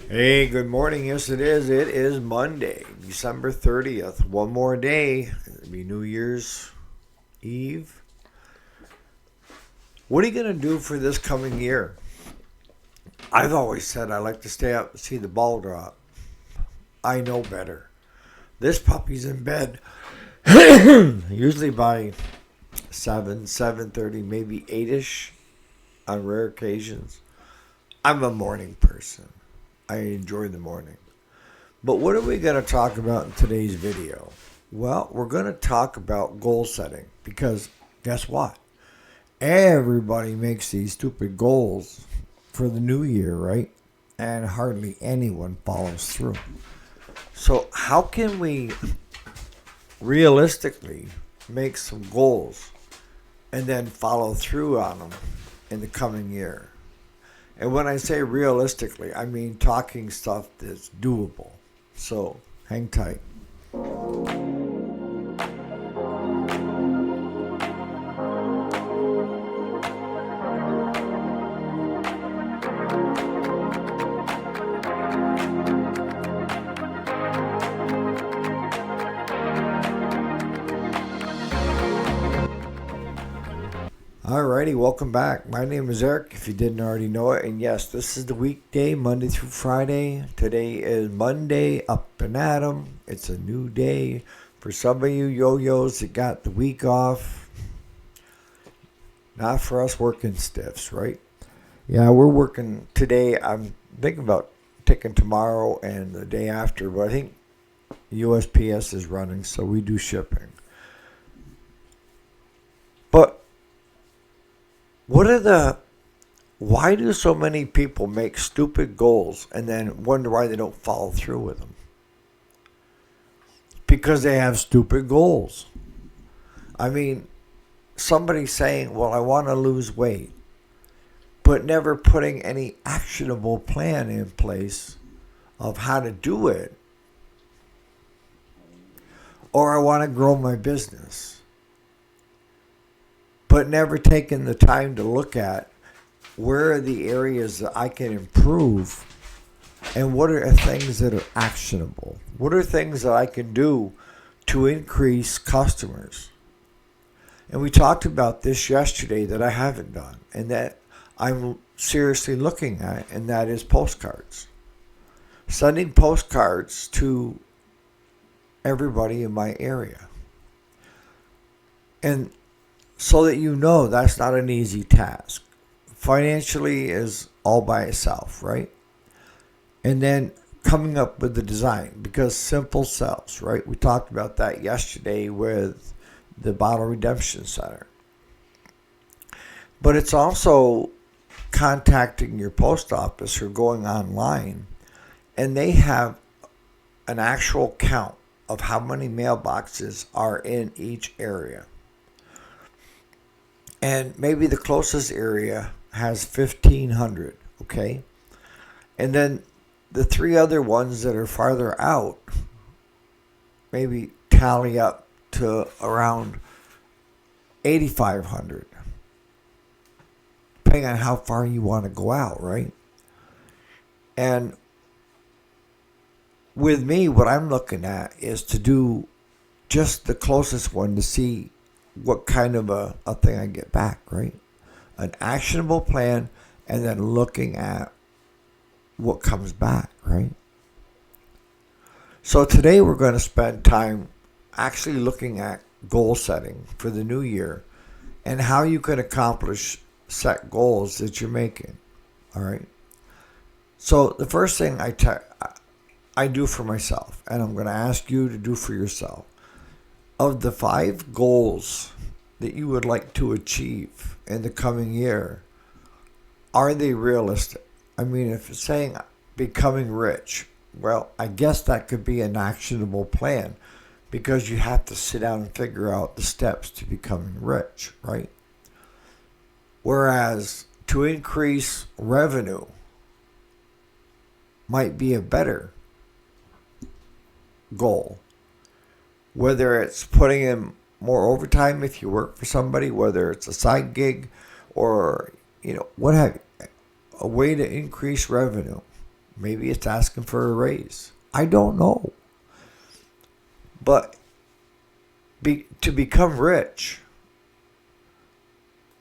Hey, good morning. Yes, it is. It is Monday, December 30th. One more day. It'll be New Year's Eve. What are you going to do for this coming year? I've always said I like to stay up and see the ball drop. I know better. This puppy's in bed usually by 7, 7:30, maybe 8ish on rare occasions. I'm a morning person. I enjoy the morning. But what are we going to talk about in today's video? Well, we're going to talk about goal setting because guess what? Everybody makes these stupid goals for the new year, right? And hardly anyone follows through. So, how can we realistically make some goals and then follow through on them in the coming year? And when I say realistically, I mean talking stuff that's doable. So, hang tight. Alrighty, welcome back. My name is Eric, if you didn't already know it. And yes, this is the weekday, Monday through Friday. Today is Monday, up and at 'em. It's a new day. For some of you yo-yos that got the week off, not for us working stiffs, right? Yeah, we're working today. I'm thinking about taking tomorrow and the day after, but I think USPS is running, so we do shipping. But what are the why do so many people make stupid goals and then wonder why they don't follow through with them? Because they have stupid goals. I mean, somebody saying, well, I want to lose weight, but never putting any actionable plan in place of how to do it. Or I want to grow my business, but never taking the time to look at where are the areas that I can improve and what are things that are actionable? What are things that I can do to increase customers? And we talked about this yesterday that I haven't done and that I'm seriously looking at, and that is postcards. Sending postcards to everybody in my area. And so that you know that's not an easy task. Financially is all by itself, right? And then coming up with the design, because simple sells, right? We talked about that yesterday with the Bottle Redemption Center. But it's also contacting your post office or going online, and they have an actual count of how many mailboxes are in each area. And maybe the closest area has 1,500, okay? And then the three other ones that are farther out maybe tally up to around 8,500, depending on how far you want to go out, right? And with me, what I'm looking at is to do just the closest one to see what kind of a thing I get back, right? An actionable plan, and then looking at what comes back, right? So today we're going to spend time actually looking at goal setting for the new year and how you can accomplish set goals that you're making, all right? So the first thing I do for myself, and I'm going to ask you to do for yourself, of the 5 goals that you would like to achieve in the coming year, are they realistic? I mean, if it's saying becoming rich, well, I guess that could be an actionable plan because you have to sit down and figure out the steps to becoming rich, right? Whereas to increase revenue might be a better goal. Whether it's putting in more overtime if you work for somebody, whether it's a side gig or, what have you, a way to increase revenue Maybe it's asking for a raise. I don't know. But to become rich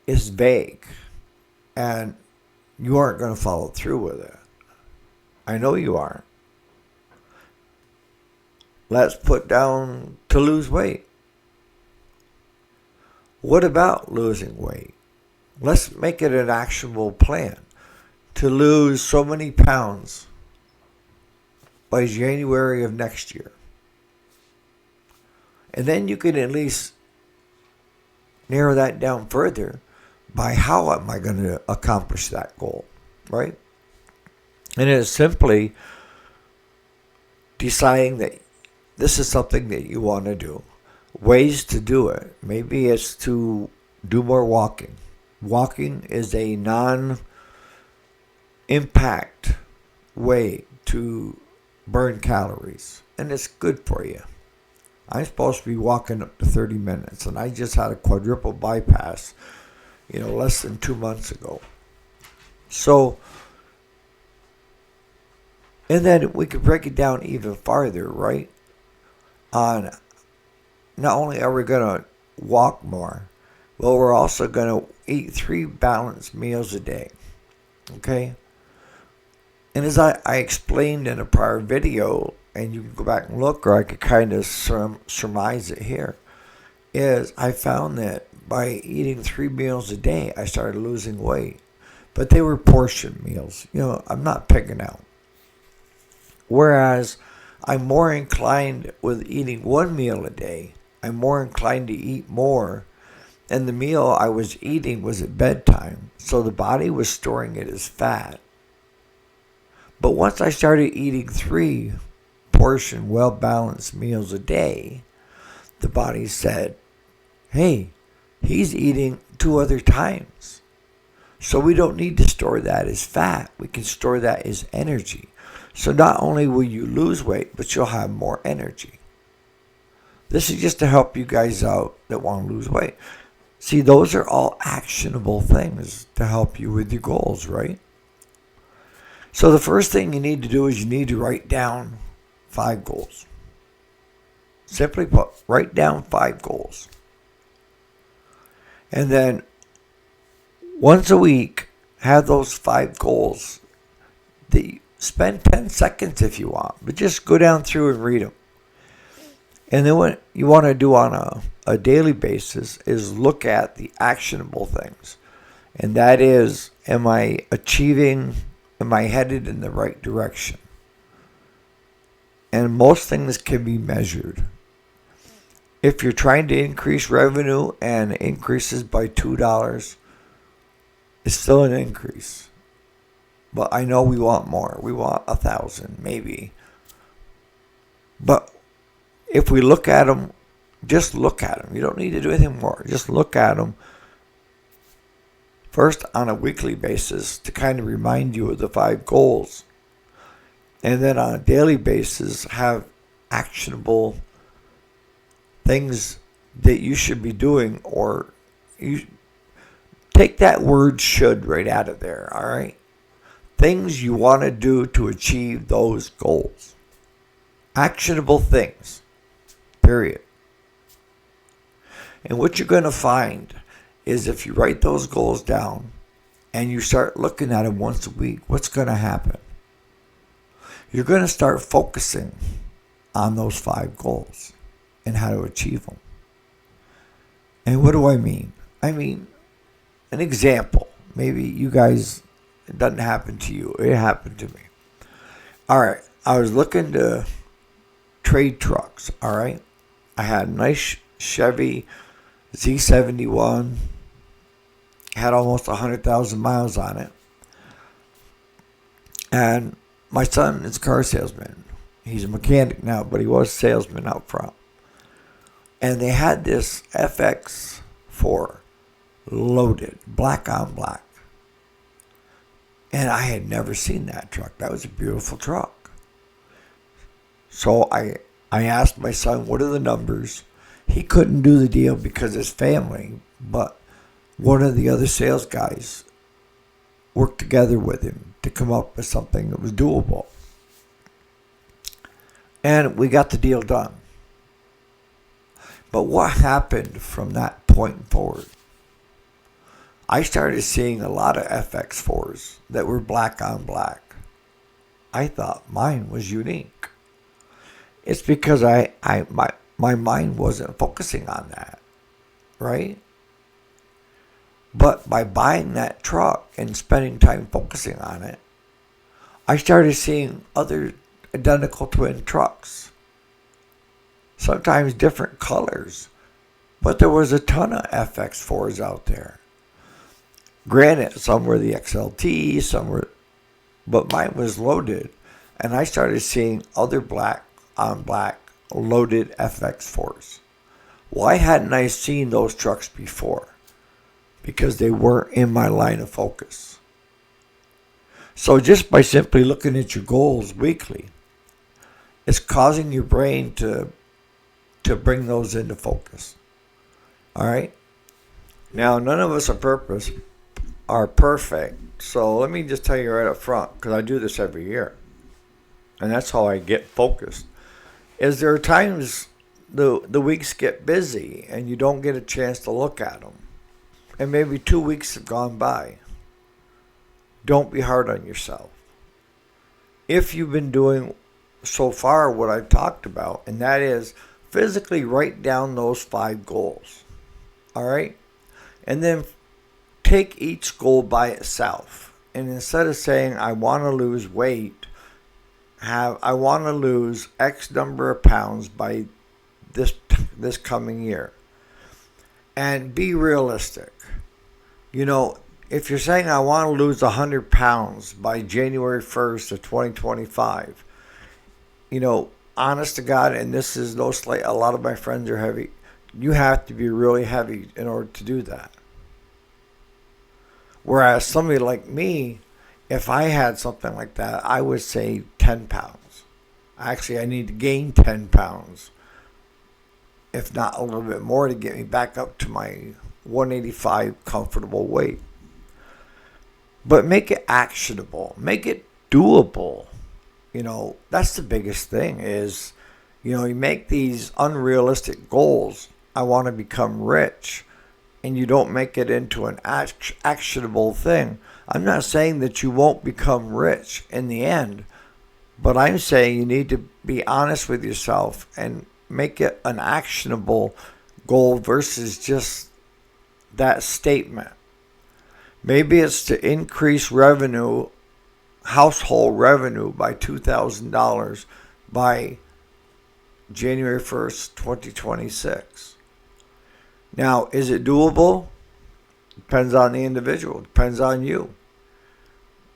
is vague. And you aren't going to follow through with it. I know you aren't. Let's put down to lose weight. What about losing weight? Let's make it an actionable plan. To lose so many pounds by January of next year. And then you can at least narrow that down further by how am I going to accomplish that goal, right? And it's simply deciding that this is something that you want to do. Ways to do it. Maybe it's to do more walking. Walking is a non-impact way to burn calories. And it's good for you. I'm supposed to be walking up to 30 minutes. And I just had a quadruple bypass, less than 2 months ago. So, and then we could break it down even farther, right? On not only are we going to walk more, but we're also going to eat 3 balanced meals a day. Okay? And as I explained in a prior video, and you can go back and look, or I could kind of surmise it here, is I found that by eating 3 meals a day, I started losing weight. But they were portion meals. I'm not picking out. Whereas I'm more inclined with eating 1 meal a day. I'm more inclined to eat more. And the meal I was eating was at bedtime. So the body was storing it as fat. But once I started eating 3 portion, well-balanced meals a day, the body said, hey, he's eating 2 other times. So we don't need to store that as fat. We can store that as energy. So not only will you lose weight, but you'll have more energy. This is just to help you guys out that want to lose weight. See, those are all actionable things to help you with your goals, right? So the first thing you need to do is you need to write down 5 goals. Simply put, write down 5 goals. And then once a week, have those 5 goals. Spend 10 seconds if you want, but just go down through and read them. And then what you want to do on a daily basis is look at the actionable things. And that is, am I headed in the right direction? And most things can be measured. If you're trying to increase revenue and it increases by $2, it's still an increase. But I know we want more. We want 1,000, maybe. But if we look at them, just look at them. You don't need to do anything more. Just look at them. First, on a weekly basis to kind of remind you of the 5 goals. And then on a daily basis, have actionable things that you should be doing, or you take that word should right out of there, all right? Things you want to do to achieve those goals. Actionable things. Period. And what you're going to find is if you write those goals down and you start looking at them once a week, what's going to happen? You're going to start focusing on those 5 goals and how to achieve them. And what do I mean? I mean, an example. Maybe you guys, it doesn't happen to you. It happened to me. All right. I was looking to trade trucks. All right. I had a nice Chevy Z71. Had almost 100,000 miles on it. And my son is a car salesman. He's a mechanic now, but he was a salesman out front. And they had this FX4 loaded, black on black. And I had never seen that truck. That was a beautiful truck. So I asked my son, what are the numbers? He couldn't do the deal because his family, but one of the other sales guys work together with him to come up with something that was doable. And we got the deal done. But what happened from that point forward? I started seeing a lot of FX4s that were black on black. I thought mine was unique. It's because my mind wasn't focusing on that, right? But by buying that truck and spending time focusing on it, I started seeing other identical twin trucks. Sometimes different colors. But there was a ton of FX4s out there. Granted, some were the XLT, some were... But mine was loaded. And I started seeing other black on black loaded FX4s. Why hadn't I seen those trucks before? Because they weren't in my line of focus. So just by simply looking at your goals weekly, it's causing your brain to bring those into focus. All right? Now, none of us are perfect. So let me just tell you right up front, because I do this every year. And that's how I get focused. Is there are times the weeks get busy and you don't get a chance to look at them. And maybe 2 weeks have gone by. Don't be hard on yourself. If you've been doing so far what I've talked about, and that is physically write down those 5 goals. All right? And then take each goal by itself. And instead of saying, I want to lose weight, I want to lose X number of pounds by this coming year. And be realistic. You know, if you're saying I want to lose 100 pounds by January 1st of 2025, you know, honest to God, and this is no slight, a lot of my friends are heavy. You have to be really heavy in order to do that. Whereas somebody like me, if I had something like that, I would say 10 pounds. Actually, I need to gain 10 pounds, if not a little bit more, to get me back up to my 185 comfortable weight. But make it actionable. Make it doable. You know, that's the biggest thing is, you know, you make these unrealistic goals. I want to become rich. And you don't make it into an actionable thing. I'm not saying that you won't become rich in the end. But I'm saying you need to be honest with yourself and make it an actionable goal versus just that statement. Maybe it's to increase revenue, household revenue by $2,000 by January 1st, 2026. Now, is it doable? Depends on the individual. Depends on you.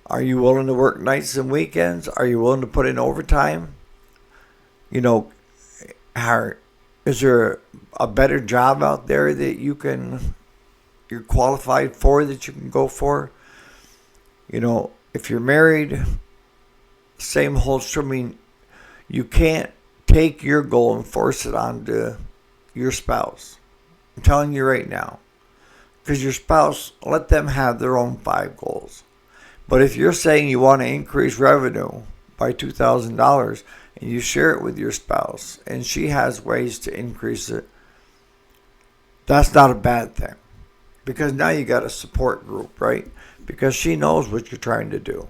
Are you willing to work nights and weekends? Are you willing to put in overtime? You know, is there a better job out there that you're qualified for, that you can go for? You know, if you're married, same holds true. I mean, you can't take your goal and force it onto your spouse. I'm telling you right now. Because your spouse, let them have their own 5 goals. But if you're saying you want to increase revenue by $2,000 and you share it with your spouse and she has ways to increase it, that's not a bad thing. Because now you got a support group, right? Because she knows what you're trying to do.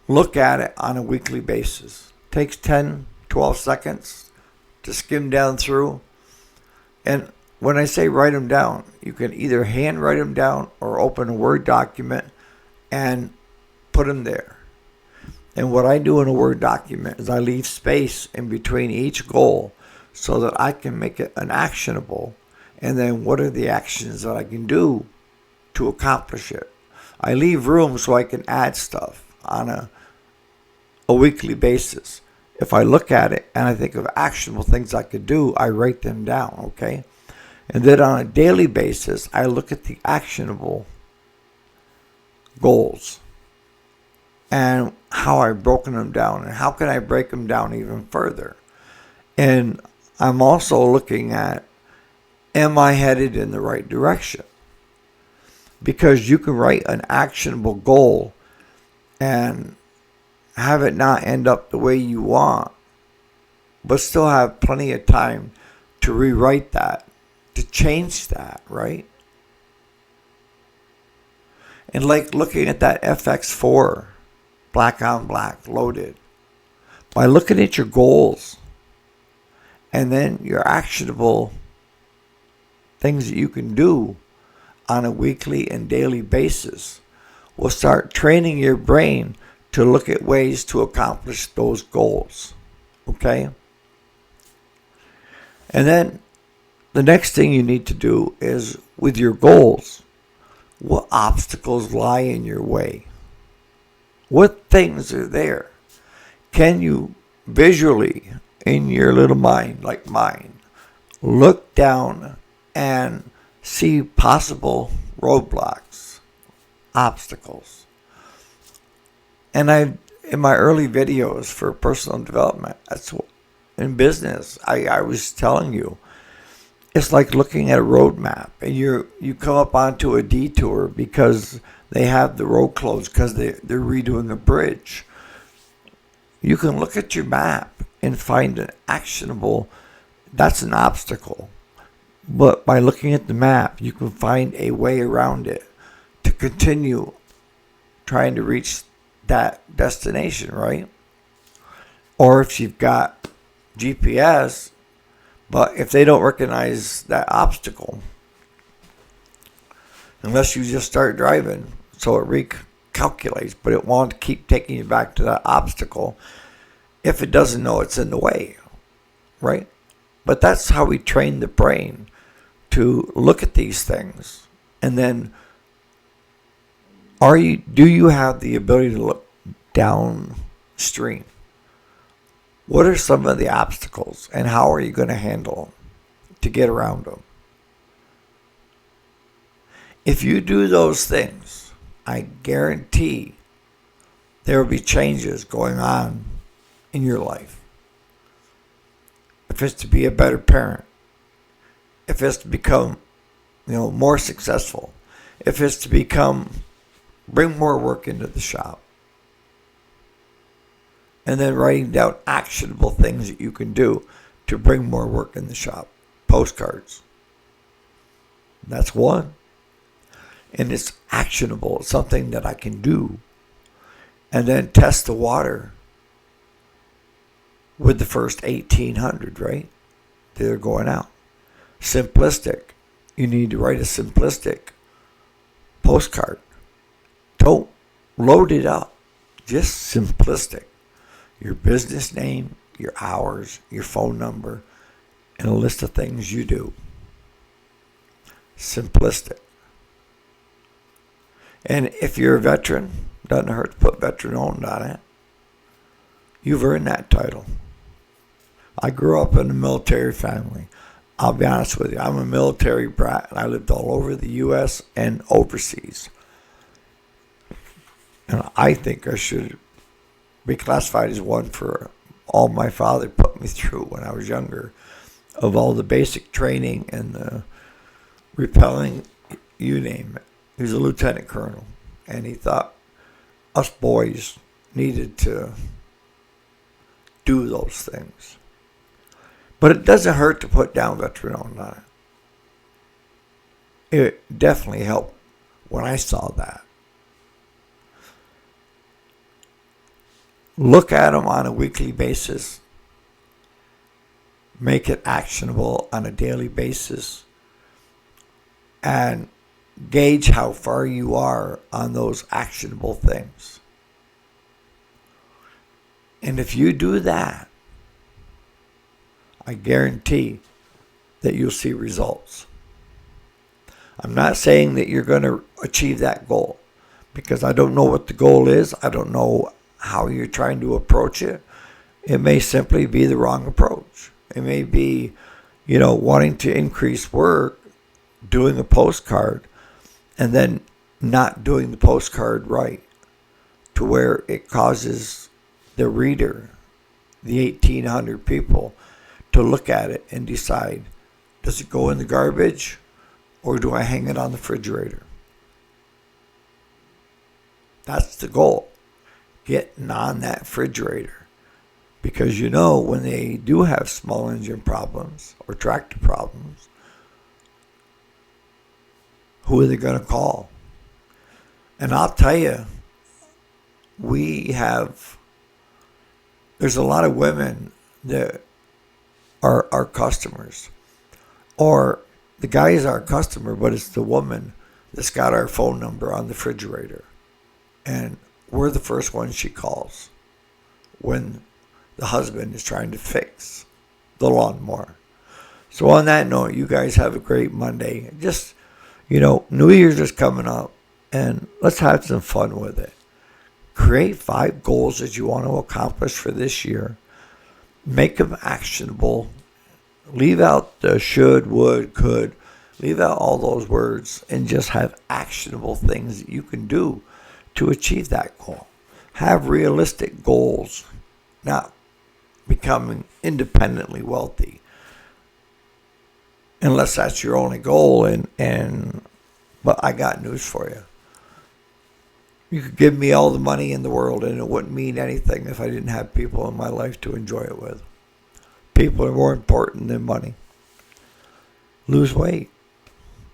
Look at it on a weekly basis. Takes 10, 12 seconds to skim down through. And when I say write them down, you can either hand write them down or open a Word document and put them there. And what I do in a Word document is I leave space in between each goal so that I can make it an actionable. And then what are the actions that I can do to accomplish it? I leave room so I can add stuff on a weekly basis. If I look at it and I think of actionable things I could do, I write them down, okay? And then on a daily basis, I look at the actionable goals and how I've broken them down and how can I break them down even further. And I'm also looking at, am I headed in the right direction? Because you can write an actionable goal and have it not end up the way you want, but still have plenty of time to rewrite that, to change that, right? And like looking at that FX4, black on black, loaded, by looking at your goals and then your actionable things that you can do on a weekly and daily basis will start training your brain to look at ways to accomplish those goals. Okay? And then the next thing you need to do is, with your goals, what obstacles lie in your way? What things are there? Can you visually, in your little mind, like mine, look down and see possible roadblocks, obstacles? And in my early videos for personal development, that's what, in business, I was telling you, it's like looking at a road map, and you come up onto a detour because they have the road closed because they're redoing a bridge. You can look at your map and find an actionable, that's an obstacle. But by looking at the map, you can find a way around it to continue trying to reach that destination, right? Or if you've got GPS, but if they don't recognize that obstacle, unless you just start driving, so it recalculates, but it won't keep taking you back to that obstacle if it doesn't know it's in the way, right? But that's how we train the brain to look at these things. And then do you have the ability to look downstream? What are some of the obstacles, and how are you going to handle them to get around them? If you do those things, I guarantee there will be changes going on in your life. If it's to be a better parent, if it's to become, more successful, if it's to bring more work into the shop, and then writing down actionable things that you can do to bring more work in the shop. Postcards. That's one. And it's actionable. It's something that I can do. And then test the water with the first 1,800, right? They're going out. Simplistic. You need to write a simplistic postcard. Don't load it up. Just simplistic. Your business name, your hours, your phone number, and a list of things you do. Simplistic. And if you're a veteran, doesn't hurt to put veteran owned on it. You've earned that title. I grew up in a military family. I'll be honest with you, I'm a military brat, and I lived all over the U.S. and overseas. And I think I should be classified as one for all my father put me through when I was younger, of all the basic training and the repelling, you name it. He was a lieutenant colonel, and he thought us boys needed to do those things. But it doesn't hurt to put down veteran owned on it. It definitely helped when I saw that. Look at them on a weekly basis. Make it actionable on a daily basis. And gauge how far you are on those actionable things. And if you do that, I guarantee that you'll see results. I'm not saying that you're going to achieve that goal, because I don't know what the goal is. I don't know how you're trying to approach it. It may simply be the wrong approach. It may be, wanting to increase work, doing a postcard, and then not doing the postcard right, to where it causes the reader, the 1,800 people, to look at it and decide, Does it go in the garbage or do I hang it on the refrigerator? That's the goal. Getting on that refrigerator. Because when they do have small engine problems or tractor problems, who are they going to call? And I'll tell you, there's a lot of women that are our customers. Or the guy is our customer, but it's the woman that's got our phone number on the refrigerator. And we're the first one she calls when the husband is trying to fix the lawnmower. So on that note, you guys have a great Monday. Just, New Year's is coming up, and let's have some fun with it. Create 5 goals that you want to accomplish for this year. Make them actionable. Leave out the should, would, could. Leave out all those words and just have actionable things that you can do to achieve that goal. Have realistic goals, not becoming independently wealthy. Unless that's your only goal, but I got news for you. You could give me all the money in the world and it wouldn't mean anything if I didn't have people in my life to enjoy it with. People are more important than money. Lose weight.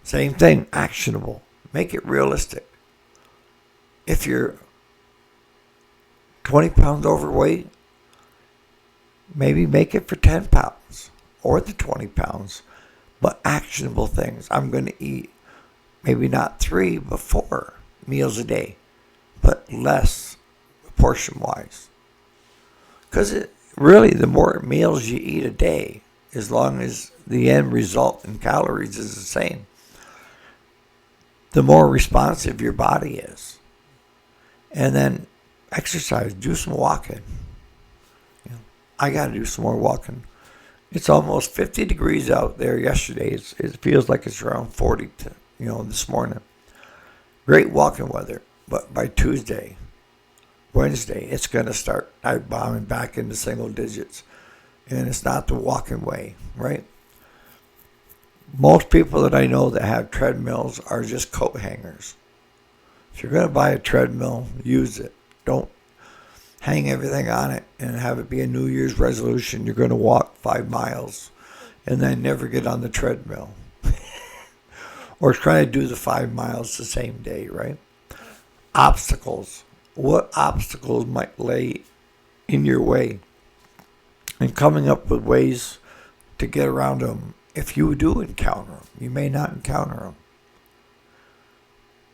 Same thing, actionable. Make it realistic. If you're 20 pounds overweight, maybe make it for 10 pounds or the 20 pounds. But actionable things. I'm going to eat maybe not 3, but 4 meals a day. But less portion-wise. Because really, the more meals you eat a day, as long as the end result in calories is the same, the more responsive your body is. And then exercise. Do some walking. I got to do some more walking. It's almost 50 degrees out there yesterday. It feels like it's around 40 this morning. Great walking weather. But by Tuesday, Wednesday, it's going to start bombing back into single digits. And it's not the walking way, right? Most people that I know that have treadmills are just coat hangers. If you're going to buy a treadmill, use it. Don't hang everything on it and have it be a New Year's resolution. You're going to walk 5 miles and then never get on the treadmill. Or try to do the 5 miles the same day, right? Obstacles. What obstacles might lay in your way? And coming up with ways to get around them. If you do encounter them, you may not encounter them.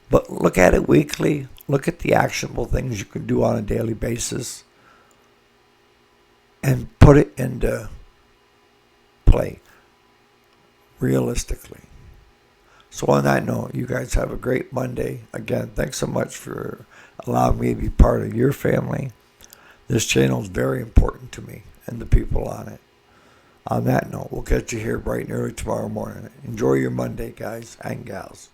But look at it weekly. Look at the actionable things you can do on a daily basis. And put it into play. Realistically. So on that note, you guys have a great Monday. Again, thanks so much for allowing me to be part of your family. This channel is very important to me and the people on it. On that note, we'll catch you here bright and early tomorrow morning. Enjoy your Monday, guys and gals.